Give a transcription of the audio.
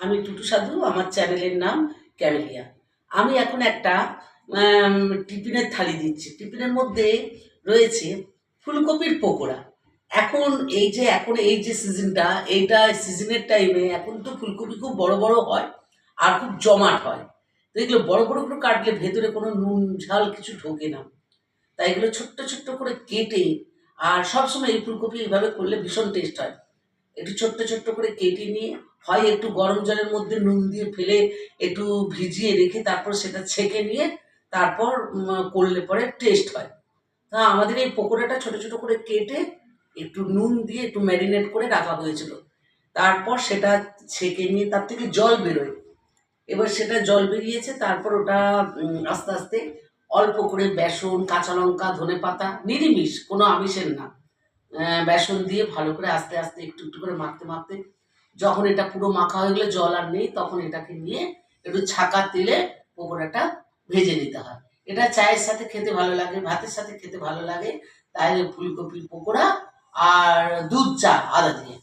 আমি টুটু সাধু, আমার চ্যানেলের নাম ক্যামেলিয়া। আমি এখন একটা টিফিনের থালি দিচ্ছি। টিফিনের মধ্যে রয়েছে ফুলকপির পকোড়া। এখন এই যে সিজনটা, এইটা সিজনের টাইমে এখন তো ফুলকপি খুব বড় বড় হয় আর খুব জমাট হয়। তো এগুলো বড় বড় করে কাটলে ভেতরে কোনো নুন ঝাল কিছু ঢোকে না। তাই এগুলো ছোট্ট ছোট্ট করে কেটে, আর সবসময় এই ফুলকপি এইভাবে করলে ভীষণ টেস্ট হয়। একটু ছোট্ট ছোট্ট করে কেটে নিয়ে হয় একটু গরম জলের মধ্যে নুন দিয়ে ফেলে একটু ভিজিয়ে রেখে তারপর সেটা ছেঁকে নিয়ে তারপর করলে পরে টেস্ট হয়। তা আমাদের এই পকোড়াটা ছোট ছোট করে কেটে একটু নুন দিয়ে একটু ম্যারিনেট করে রাখা হয়েছিল। তারপর সেটা ছেঁকে নিয়ে তার থেকে জল বেরোয়। এবার সেটা জল বেরিয়েছে, তারপর ওটা আস্তে আস্তে অল্প করে বেসন, কাঁচা লঙ্কা, ধনেপাতা, নিরামিষ, কোনো আমিষের না, বেসন দিয়ে ভালো করে আস্তে আস্তে একটু একটু করে মাখতে মাখতে যখন এটা পুরো মাখা হয়ে গেলে জল আর নেই, তখন এটাকে নিয়ে একটু ছাকা তেলে পকোড়াটা ভেজে নিতে হয়। এটা চায়ের সাথে খেতে ভালো লাগে, ভাতের সাথে খেতে ভালো লাগে। তাই ফুলকপির পকোড়া আর দুধ চা আদা দিয়ে।